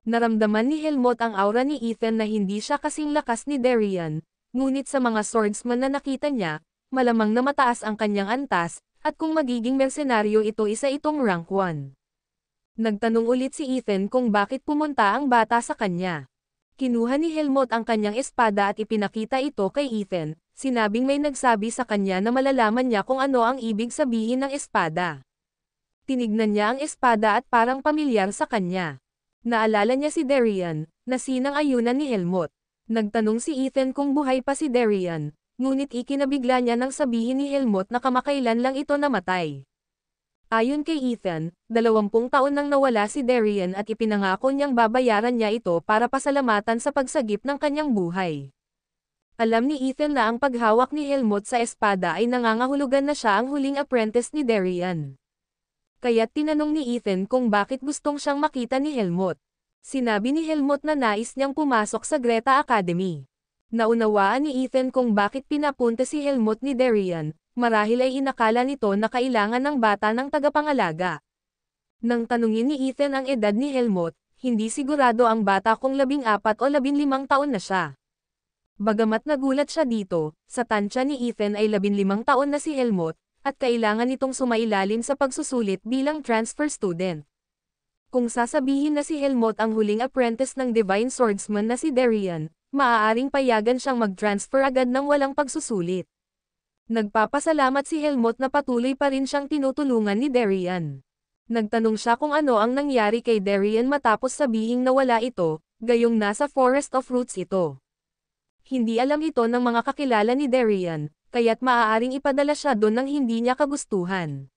Naramdaman ni Helmut ang aura ni Ethan na hindi siya kasing lakas ni Darian, ngunit sa mga swordsman na nakita niya, malamang na mataas ang kanyang antas, at kung magiging mersenaryo ito isa itong rank 1. Nagtanong ulit si Ethan kung bakit pumunta ang bata sa kanya. Kinuha ni Helmut ang kanyang espada at ipinakita ito kay Ethan, sinabing may nagsabi sa kanya na malalaman niya kung ano ang ibig sabihin ng espada. Tinignan niya ang espada at parang pamilyar sa kanya. Naalala niya si Darian, na sinang-ayunan ni Helmut. Nagtanong si Ethan kung buhay pa si Darian, ngunit ikinabigla niya nang sabihin ni Helmut na kamakailan lang ito namatay. Ayon kay Ethan, 20 taon nang nawala si Darian at ipinangako niyang babayaran niya ito para pasalamatan sa pagsagip ng kanyang buhay. Alam ni Ethan na ang paghawak ni Helmut sa espada ay nangangahulugan na siya ang huling apprentice ni Darian. Kaya't tinanong ni Ethan kung bakit gustong siyang makita ni Helmut. Sinabi ni Helmut na nais niyang pumasok sa Greta Academy. Naunawaan ni Ethan kung bakit pinapunta si Helmut ni Darian, marahil ay inakala nito na kailangan ng bata ng tagapangalaga. Nang tanungin ni Ethan ang edad ni Helmut, hindi sigurado ang bata kung 14 o 15 taon na siya. Bagamat nagulat siya dito, sa tansya ni Ethan ay 15 taon na si Helmut, at kailangan itong sumailalim sa pagsusulit bilang transfer student. Kung sasabihin na si Helmut ang huling apprentice ng Divine Swordsman na si Darian, maaaring payagan siyang mag-transfer agad ng walang pagsusulit. Nagpapasalamat si Helmut na patuloy pa rin siyang tinutulungan ni Darian. Nagtanong siya kung ano ang nangyari kay Darian matapos sabihing nawala ito, gayong nasa Forest of Roots ito. Hindi alam ito ng mga kakilala ni Darian, kaya't maaaring ipadala siya doon nang hindi niya kagustuhan.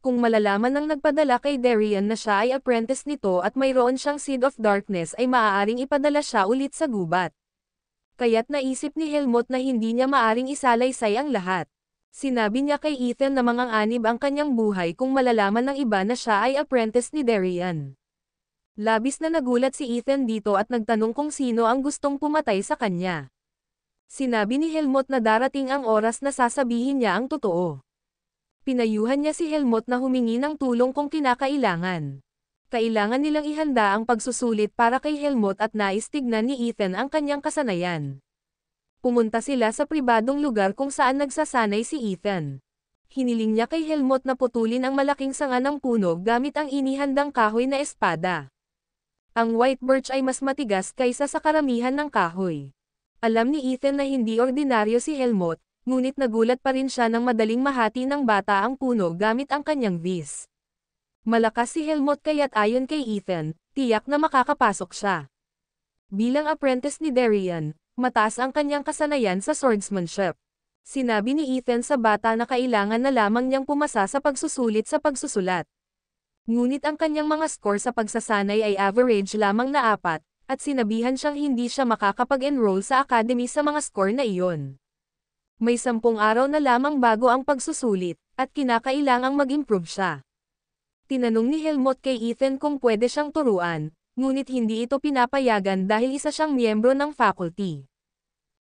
Kung malalaman ng nagpadala kay Darian na siya ay apprentice nito at mayroon siyang Seed of Darkness ay maaaring ipadala siya ulit sa gubat. Kaya't naisip ni Helmut na hindi niya maaring isalaysay ang lahat. Sinabi niya kay Ethan na manganganib ang kanyang buhay kung malalaman ng iba na siya ay apprentice ni Darian. Labis na nagulat si Ethan dito at nagtanong kung sino ang gustong pumatay sa kanya. Sinabi ni Helmut na darating ang oras na sasabihin niya ang totoo. Pinayuhan niya si Helmut na humingi ng tulong kung kinakailangan. Kailangan nilang ihanda ang pagsusulit para kay Helmut at nais tignan ni Ethan ang kanyang kasanayan. Pumunta sila sa pribadong lugar kung saan nagsasanay si Ethan. Hiniling niya kay Helmut na putulin ang malaking sanga ng puno gamit ang inihandang kahoy na espada. Ang white birch ay mas matigas kaysa sa karamihan ng kahoy. Alam ni Ethan na hindi ordinaryo si Helmut, ngunit nagulat pa rin siya nang madaling mahati ng bata ang puno gamit ang kanyang vis. Malakas si Helmut kaya't ayon kay Ethan, tiyak na makakapasok siya. Bilang apprentice ni Darian, mataas ang kanyang kasanayan sa swordsmanship. Sinabi ni Ethan sa bata na kailangan na lamang niyang pumasa sa pagsusulit sa pagsusulat. Ngunit ang kanyang mga score sa pagsasanay ay average lamang na 4, at sinabihan siyang hindi siya makakapag-enroll sa academy sa mga score na iyon. May 10 araw na lamang bago ang pagsusulit, at kinakailangang mag-improve siya. Tinanong ni Helmut kay Ethan kung pwede siyang turuan, ngunit hindi ito pinapayagan dahil isa siyang miyembro ng faculty.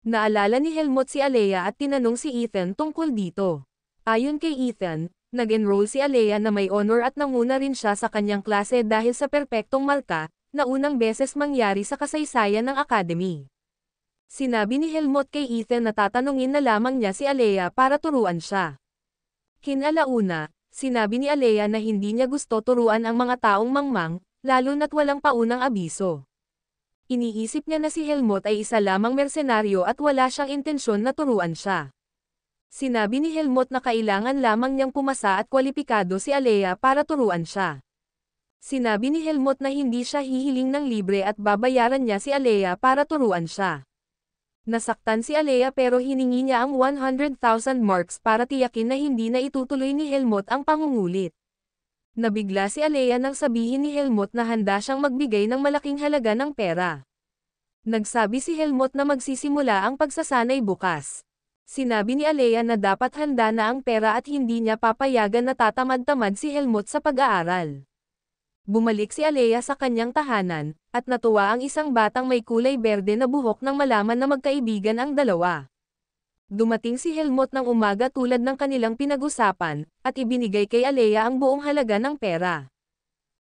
Naalala ni Helmut si Alea at tinanong si Ethan tungkol dito. Ayon kay Ethan, nag-enroll si Alea na may honor at nanguna rin siya sa kanyang klase dahil sa perpektong marka, na unang beses mangyari sa kasaysayan ng academy. Sinabi ni Helmut kay Ethan na tatanungin na lamang niya si Alea para turuan siya. Kinalauna, sinabi ni Alea na hindi niya gusto turuan ang mga taong mangmang, lalo na't walang paunang abiso. Iniisip niya na si Helmut ay isa lamang mersenaryo at wala siyang intensyon na turuan siya. Sinabi ni Helmut na kailangan lamang niyang pumasa at kwalipikado si Alea para turuan siya. Sinabi ni Helmut na hindi siya hihiling ng libre at babayaran niya si Alea para turuan siya. Nasaktan si Alea pero hiningi niya ang 100,000 marks para tiyakin na hindi na itutuloy ni Helmut ang pangungulit. Nabigla si Alea nang sabihin ni Helmut na handa siyang magbigay ng malaking halaga ng pera. Nagsabi si Helmut na magsisimula ang pagsasanay bukas. Sinabi ni Alea na dapat handa na ang pera at hindi niya papayagan na tatamad-tamad si Helmut sa pag-aaral. Bumalik si Alea sa kanyang tahanan, at natuwa ang isang batang may kulay berde na buhok nang malaman na magkaibigan ang dalawa. Dumating si Helmut ng umaga tulad ng kanilang pinag-usapan, at ibinigay kay Alea ang buong halaga ng pera.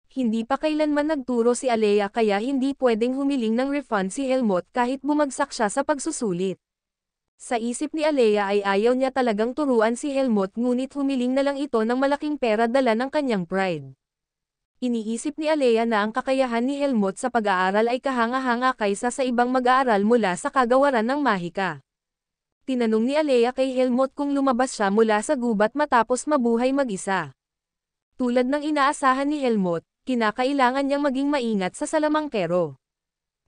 Hindi pa kailanman nagturo si Alea kaya hindi pwedeng humiling ng refund si Helmut kahit bumagsak siya sa pagsusulit. Sa isip ni Alea ay ayaw niya talagang turuan si Helmut ngunit humiling na lang ito ng malaking pera dala ng kanyang pride. Iniisip ni Alea na ang kakayahan ni Helmut sa pag-aaral ay kahanga-hanga kaysa sa ibang mag-aaral mula sa kagawaran ng mahika. Tinanong ni Alea kay Helmut kung lumabas siya mula sa gubat matapos mabuhay mag-isa. Tulad ng inaasahan ni Helmut, kinakailangan niyang maging maingat sa salamangkero.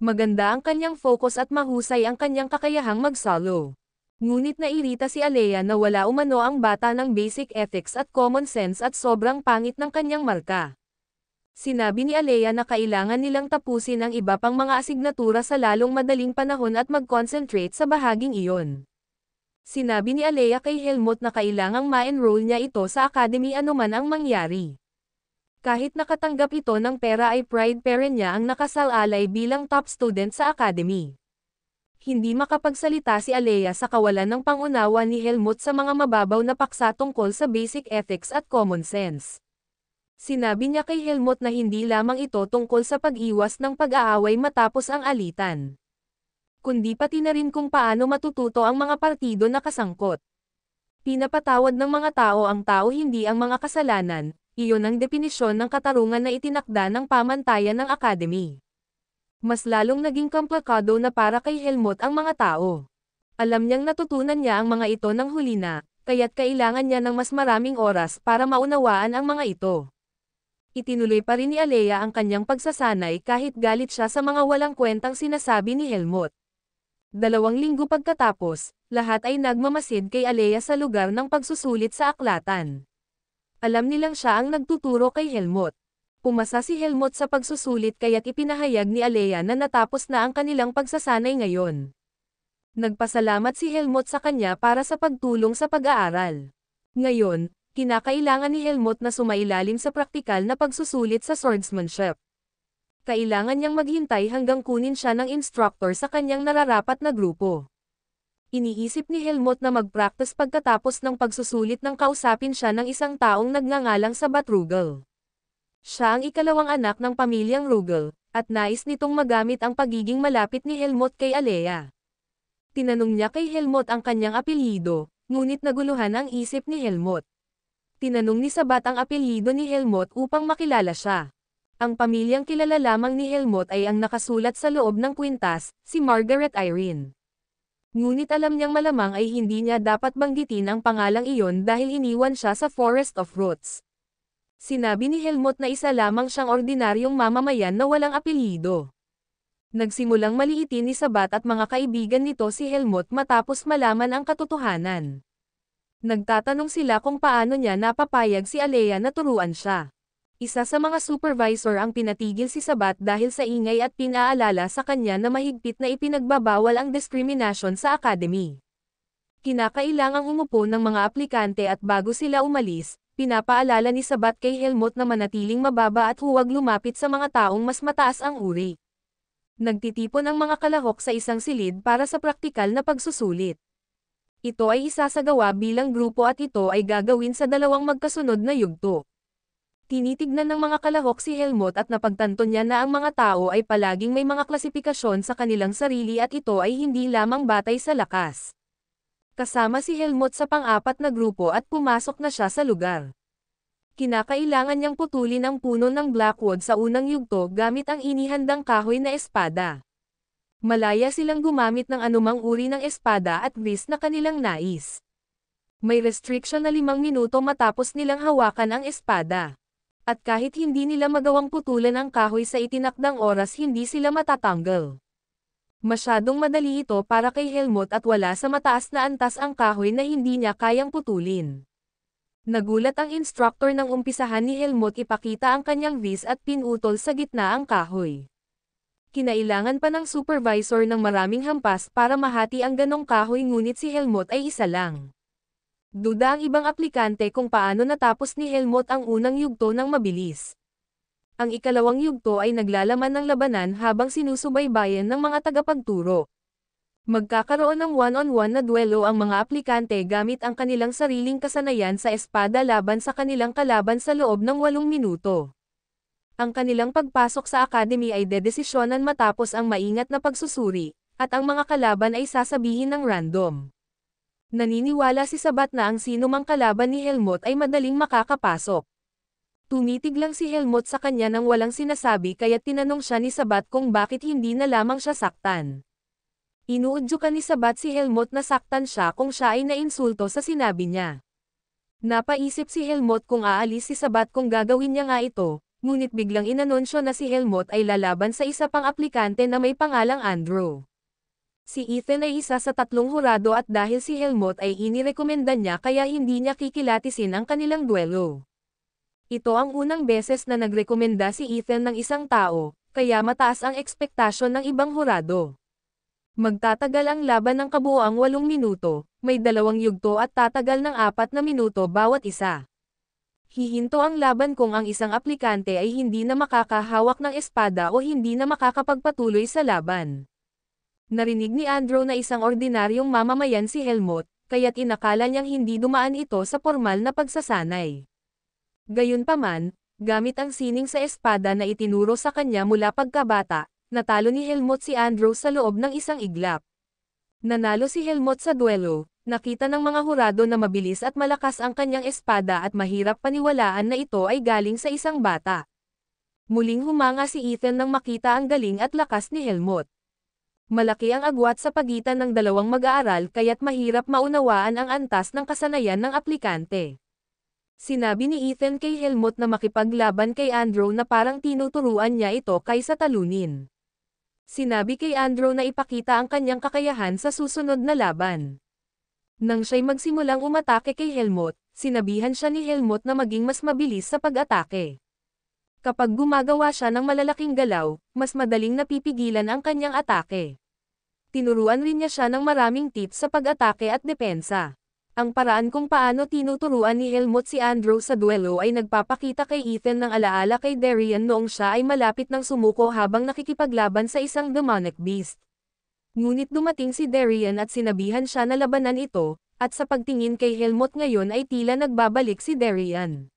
Maganda ang kanyang focus at mahusay ang kanyang kakayahang mag-solo. Ngunit nairita si Alea na wala umano ang bata ng basic ethics at common sense at sobrang pangit ng kanyang marka. Sinabi ni Alea na kailangan nilang tapusin ang iba pang mga asignatura sa lalong madaling panahon at mag-concentrate sa bahaging iyon. Sinabi ni Alea kay Helmut na kailangang ma-enroll niya ito sa academy anuman ang mangyari. Kahit nakatanggap ito ng pera ay pride parent niya ang nakasalalay bilang top student sa academy. Hindi makapagsalita si Alea sa kawalan ng pangunawa ni Helmut sa mga mababaw na paksa tungkol sa basic ethics at common sense. Sinabi niya kay Helmut na hindi lamang ito tungkol sa pag-iwas ng pag-aaway matapos ang alitan, kundi pati na rin kung paano matututo ang mga partido na kasangkot. Pinapatawad ng mga tao ang tao hindi ang mga kasalanan, iyon ang definisyon ng katarungan na itinakda ng pamantayan ng academy. Mas lalong naging komplikado na para kay Helmut ang mga tao. Alam niyang natutunan niya ang mga ito ng huli na, kaya't kailangan niya ng mas maraming oras para maunawaan ang mga ito. Itinuloy pa rin ni Alea ang kanyang pagsasanay kahit galit siya sa mga walang kwentang sinasabi ni Helmut. 2 linggo pagkatapos, lahat ay nagmamasid kay Alea sa lugar ng pagsusulit sa aklatan. Alam nilang siya ang nagtuturo kay Helmut. Pumasa si Helmut sa pagsusulit kaya't ipinahayag ni Alea na natapos na ang kanilang pagsasanay ngayon. Nagpasalamat si Helmut sa kanya para sa pagtulong sa pag-aaral. Ngayon, kinakailangan ni Helmut na sumailalim sa praktikal na pagsusulit sa swordsmanship. Kailangan niyang maghintay hanggang kunin siya ng instructor sa kanyang nararapat na grupo. Iniisip ni Helmut na mag-practice pagkatapos ng pagsusulit nang kausapin siya ng isang taong nagngangalang Sabat Rugal. Siya ang ikalawang anak ng pamilyang Rugal, at nais nitong magamit ang pagiging malapit ni Helmut kay Alea. Tinanong niya kay Helmut ang kanyang apelyido, ngunit naguluhan ang isip ni Helmut. Tinanong ni Sabat ang apelyido ni Helmut upang makilala siya. Ang pamilyang kilala lamang ni Helmut ay ang nakasulat sa loob ng kwintas, si Margaret Irene. Ngunit alam niyang malamang ay hindi niya dapat banggitin ang pangalang iyon dahil iniwan siya sa Forest of Roots. Sinabi ni Helmut na isa lamang siyang ordinaryong mamamayan na walang apelyido. Nagsimulang maliitin ni Sabat at mga kaibigan nito si Helmut matapos malaman ang katotohanan. Nagtatanong sila kung paano niya napapayag si Alea na turuan siya. Isa sa mga supervisor ang pinatigil si Sabat dahil sa ingay at pinaalala sa kanya na mahigpit na ipinagbabawal ang discrimination sa academy. Kinakailangang umupo ng mga aplikante at bago sila umalis, pinapaalala ni Sabat kay Helmut na manatiling mababa at huwag lumapit sa mga taong mas mataas ang uri. Nagtitipon ang mga kalahok sa isang silid para sa praktikal na pagsusulit. Ito ay isasagawa bilang grupo at ito ay gagawin sa 2 magkasunod na yugto. Tinitignan ng mga kalahok si Helmut at napagtanto niya na ang mga tao ay palaging may mga klasifikasyon sa kanilang sarili at ito ay hindi lamang batay sa lakas. Kasama si Helmut sa pang-4 na grupo at pumasok na siya sa lugar. Kinakailangan niyang putulin ang puno ng Blackwood sa unang yugto gamit ang inihandang kahoy na espada. Malaya silang gumamit ng anumang uri ng espada at wrist na kanilang nais. May restriction na 5 minuto matapos nilang hawakan ang espada. At kahit hindi nila magawang putulan ang kahoy sa itinakdang oras hindi sila matatanggal. Masyadong madali ito para kay Helmut at wala sa mataas na antas ang kahoy na hindi niya kayang putulin. Nagulat ang instructor nang umpisahan ni Helmut ipakita ang kanyang vis at pinutol sa gitna ang kahoy. Kinailangan pa ng supervisor ng maraming hampas para mahati ang ganong kahoy ngunit si Helmut ay isa lang. Duda ang ibang aplikante kung paano natapos ni Helmut ang unang yugto ng mabilis. Ang ikalawang yugto ay naglalaman ng labanan habang sinusubaybayan ng mga tagapagturo. Magkakaroon ng one-on-one na duelo ang mga aplikante gamit ang kanilang sariling kasanayan sa espada laban sa kanilang kalaban sa loob ng 8 minuto. Ang kanilang pagpasok sa academy ay dedesisyonan matapos ang maingat na pagsusuri, at ang mga kalaban ay sasabihin ng random. Naniniwala si Sabat na ang sinumang kalaban ni Helmut ay madaling makakapasok. Tumitig lang si Helmut sa kanya nang walang sinasabi kaya't tinanong siya ni Sabat kung bakit hindi na lamang siya saktan. Inuudyukan ni Sabat si Helmut na saktan siya kung siya ay nainsulto sa sinabi niya. Napaisip si Helmut kung aalis si Sabat kung gagawin niya nga ito, ngunit biglang inanunsyo na si Helmut ay lalaban sa isa pang aplikante na may pangalang Andrew. Si Ethan ay isa sa 3 hurado at dahil si Helmut ay inirekomenda niya kaya hindi niya kikilatisin ang kanilang duelo. Ito ang unang beses na nagrekomenda si Ethan ng isang tao, kaya mataas ang ekspektasyon ng ibang hurado. Magtatagal ang laban ng kabuoang 8 minuto, may 2 yugto at tatagal ng 4 na minuto bawat isa. Hihinto ang laban kung ang isang aplikante ay hindi na makakahawak ng espada o hindi na makakapagpatuloy sa laban. Narinig ni Andrew na isang ordinaryong mamamayan si Helmut, kaya't inakala niyang hindi dumaan ito sa formal na pagsasanay. Gayunpaman, gamit ang sining sa espada na itinuro sa kanya mula pagkabata, natalo ni Helmut si Andrew sa loob ng isang iglap. Nanalo si Helmut sa duelo, nakita ng mga hurado na mabilis at malakas ang kanyang espada at mahirap paniwalaan na ito ay galing sa isang bata. Muling humanga si Ethan nang makita ang galing at lakas ni Helmut. Malaki ang agwat sa pagitan ng dalawang mag-aaral kaya't mahirap maunawaan ang antas ng kasanayan ng aplikante. Sinabi ni Ethan kay Helmut na makipaglaban kay Andrew na parang tinuturuan niya ito kaysa talunin. Sinabi kay Andrew na ipakita ang kanyang kakayahan sa susunod na laban. Nang siya'y magsimulang umatake kay Helmut, sinabihan siya ni Helmut na maging mas mabilis sa pag-atake. Kapag gumagawa siya ng malalaking galaw, mas madaling napipigilan ang kanyang atake. Tinuruan rin niya siya ng maraming tips sa pag-atake at depensa. Ang paraan kung paano tinuturuan ni Helmut si Andrew sa duelo ay nagpapakita kay Ethan ng alaala kay Darian noong siya ay malapit ng sumuko habang nakikipaglaban sa isang demonic beast. Ngunit dumating si Darian at sinabihan siya na labanan ito, at sa pagtingin kay Helmut ngayon ay tila nagbabalik si Darian.